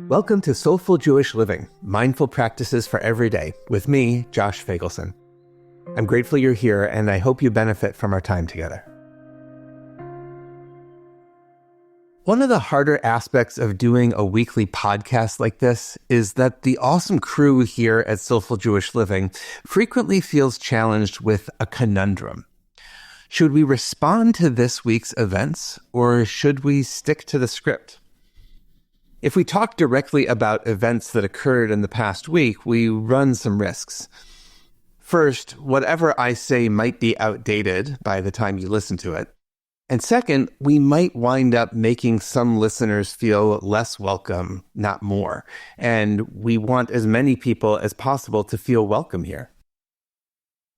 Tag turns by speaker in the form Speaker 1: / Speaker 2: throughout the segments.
Speaker 1: Welcome to Soulful Jewish Living, Mindful Practices for Every Day, with me, Josh Feigelson. I'm grateful you're here, and I hope you benefit from our time together. One of the harder aspects of doing a weekly podcast like this is that the awesome crew here at Soulful Jewish Living frequently feels challenged with a conundrum. Should we respond to this week's events, or should we stick to the script? If we talk directly about events that occurred in the past week, we run some risks. First, whatever I say might be outdated by the time you listen to it. And second, we might wind up making some listeners feel less welcome, not more. And we want as many people as possible to feel welcome here.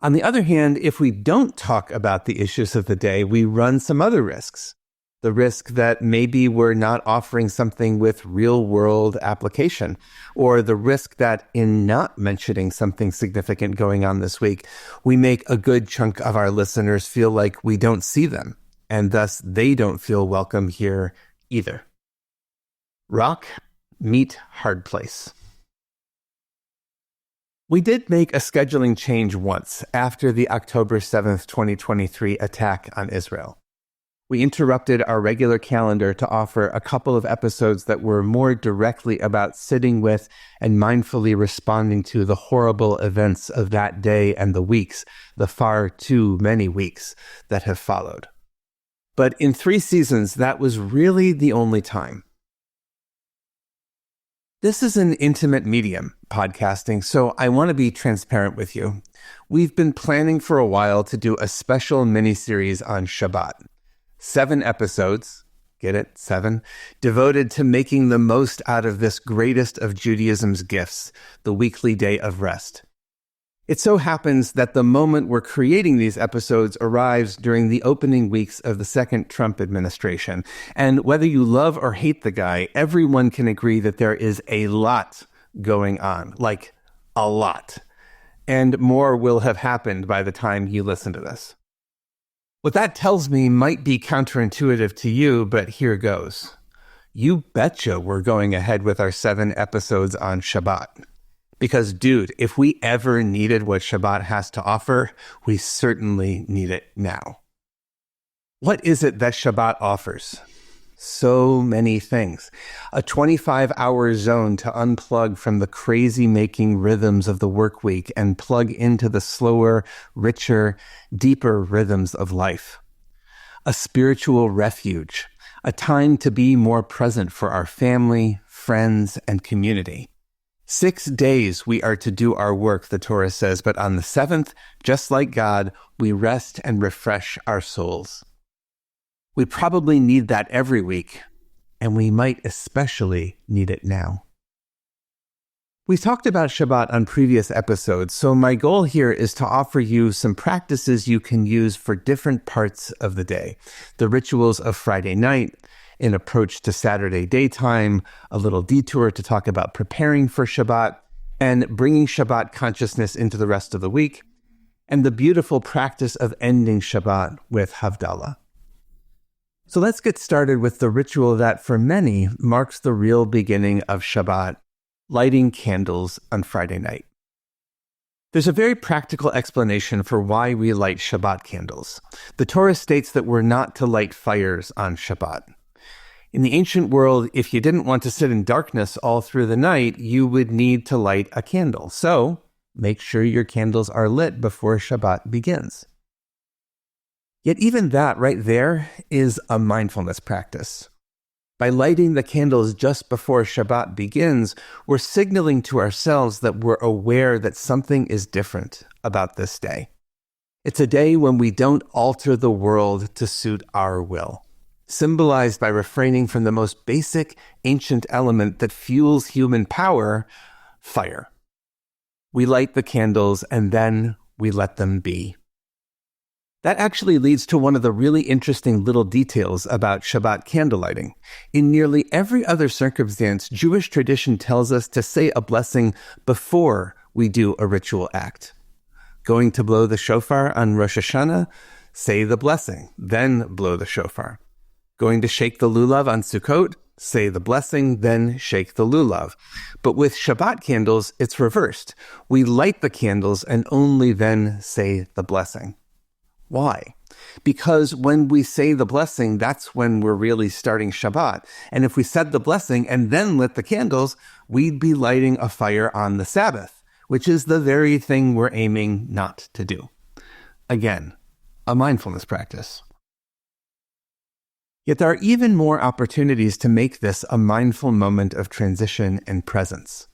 Speaker 1: On the other hand, if we don't talk about the issues of the day, we run some other risks. The risk that maybe we're not offering something with real-world application, or the risk that in not mentioning something significant going on this week, we make a good chunk of our listeners feel like we don't see them, and thus they don't feel welcome here either. Rock, meet, hard place. We did make a scheduling change once after the October 7th, 2023 attack on Israel. We interrupted our regular calendar to offer a couple of episodes that were more directly about sitting with and mindfully responding to the horrible events of that day and the weeks, the far too many weeks that have followed. But in 3 seasons, that was really the only time. This is an intimate medium, podcasting, so I want to be transparent with you. We've been planning for a while to do a special miniseries on Shabbat. 7 episodes, get it, 7, devoted to making the most out of this greatest of Judaism's gifts, the weekly day of rest. It so happens that the moment we're creating these episodes arrives during the opening weeks of the second Trump administration. And whether you love or hate the guy, everyone can agree that there is a lot going on, like a lot. And more will have happened by the time you listen to this. What that tells me might be counterintuitive to you, but here goes. You betcha we're going ahead with our 7 episodes on Shabbat. Because, dude, if we ever needed what Shabbat has to offer, we certainly need it now. What is it that Shabbat offers? So many things. A 25-hour zone to unplug from the crazy-making rhythms of the work week and plug into the slower, richer, deeper rhythms of life. A spiritual refuge. A time to be more present for our family, friends, and community. 6 days we are to do our work, the Torah says, but on the 7th, just like God, we rest and refresh our souls. We probably need that every week, and we might especially need it now. We've talked about Shabbat on previous episodes, so my goal here is to offer you some practices you can use for different parts of the day. The rituals of Friday night, an approach to Saturday daytime, a little detour to talk about preparing for Shabbat, and bringing Shabbat consciousness into the rest of the week, and the beautiful practice of ending Shabbat with Havdalah. So let's get started with the ritual that for many marks the real beginning of Shabbat, lighting candles on Friday night. There's a very practical explanation for why we light Shabbat candles. The Torah states that we're not to light fires on Shabbat. In the ancient world, if you didn't want to sit in darkness all through the night, you would need to light a candle. So make sure your candles are lit before Shabbat begins. Yet even that right there is a mindfulness practice. By lighting the candles just before Shabbat begins, we're signaling to ourselves that we're aware that something is different about this day. It's a day when we don't alter the world to suit our will, symbolized by refraining from the most basic ancient element that fuels human power, fire. We light the candles and then we let them be. That actually leads to one of the really interesting little details about Shabbat candlelighting. In nearly every other circumstance, Jewish tradition tells us to say a blessing before we do a ritual act. Going to blow the shofar on Rosh Hashanah, say the blessing, then blow the shofar. Going to shake the lulav on Sukkot, say the blessing, then shake the lulav. But with Shabbat candles, it's reversed. We light the candles and only then say the blessing. Why? Because when we say the blessing, that's when we're really starting Shabbat. And if we said the blessing and then lit the candles, we'd be lighting a fire on the Sabbath, which is the very thing we're aiming not to do. Again, a mindfulness practice. Yet there are even more opportunities to make this a mindful moment of transition and presence.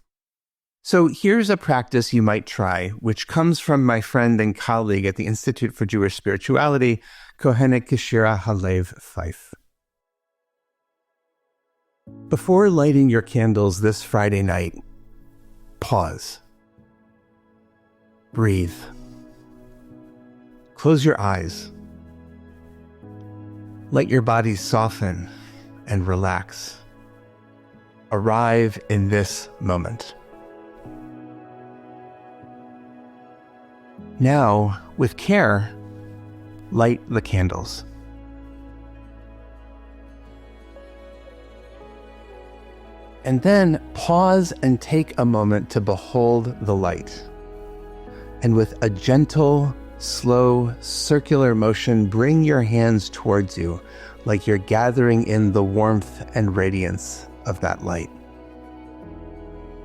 Speaker 1: So here's a practice you might try, which comes from my friend and colleague at the Institute for Jewish Spirituality, Kohenet Kishira Halev Fife. Before lighting your candles this Friday night, pause. Breathe. Close your eyes. Let your body soften and relax. Arrive in this moment. Now, with care, light the candles. And then pause and take a moment to behold the light. And with a gentle, slow, circular motion, bring your hands towards you like you're gathering in the warmth and radiance of that light.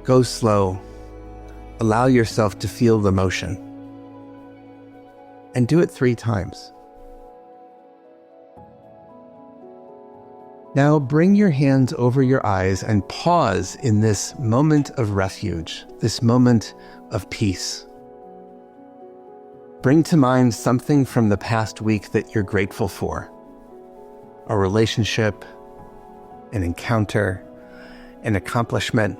Speaker 1: Go slow. Allow yourself to feel the motion. And do it 3 times. Now bring your hands over your eyes and pause in this moment of refuge, this moment of peace. Bring to mind something from the past week that you're grateful for. A relationship, an encounter, an accomplishment,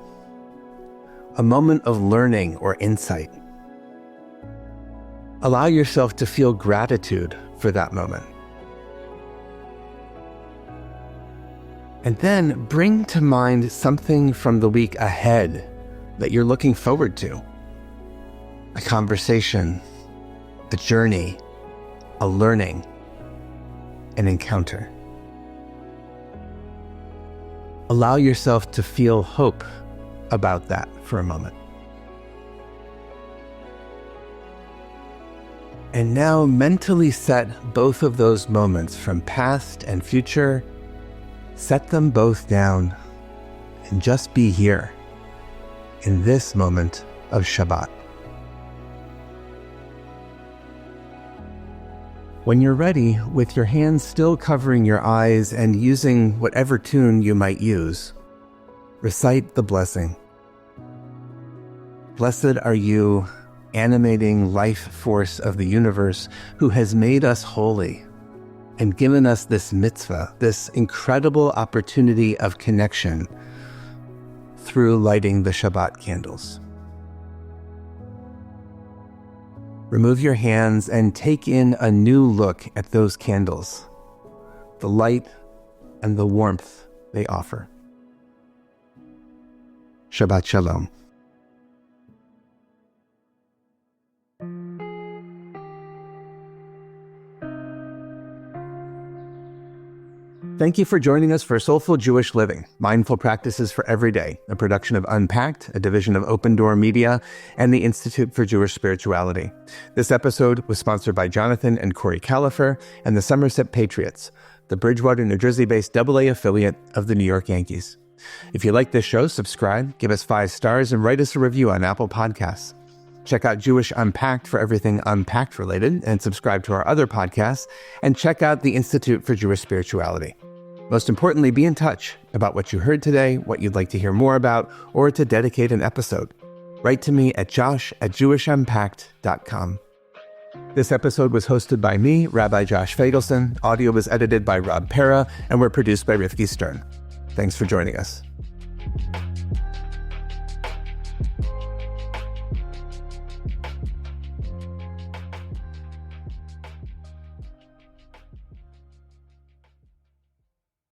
Speaker 1: a moment of learning or insight. Allow yourself to feel gratitude for that moment. And then bring to mind something from the week ahead that you're looking forward to. A conversation, a journey, a learning, an encounter. Allow yourself to feel hope about that for a moment. And now mentally set both of those moments from past and future. Set them both down and just be here in this moment of Shabbat. When you're ready, with your hands still covering your eyes and using whatever tune you might use, recite the blessing. Blessed are you, animating life force of the universe, who has made us holy and given us this mitzvah, this incredible opportunity of connection through lighting the Shabbat candles. Remove your hands and take in a new look at those candles, the light and the warmth they offer. Shabbat Shalom. Thank you for joining us for Soulful Jewish Living, Mindful Practices for Every Day, a production of Unpacked, a division of OpenDor Media, and the Institute for Jewish Spirituality. This episode was sponsored by Jonathan and Corey Califer and the Somerset Patriots, the Bridgewater, New Jersey-based AA affiliate of the New York Yankees. If you like this show, subscribe, give us 5 stars, and write us a review on Apple Podcasts. Check out Jewish Unpacked for everything Unpacked related, and subscribe to our other podcasts, and check out the Institute for Jewish Spirituality. Most importantly, be in touch about what you heard today, what you'd like to hear more about, or to dedicate an episode. Write to me at josh@jewishumpacked.com. This episode was hosted by me, Rabbi Josh Feigelson. Audio was edited by Rob Pera, and we're produced by Rivki Stern. Thanks for joining us.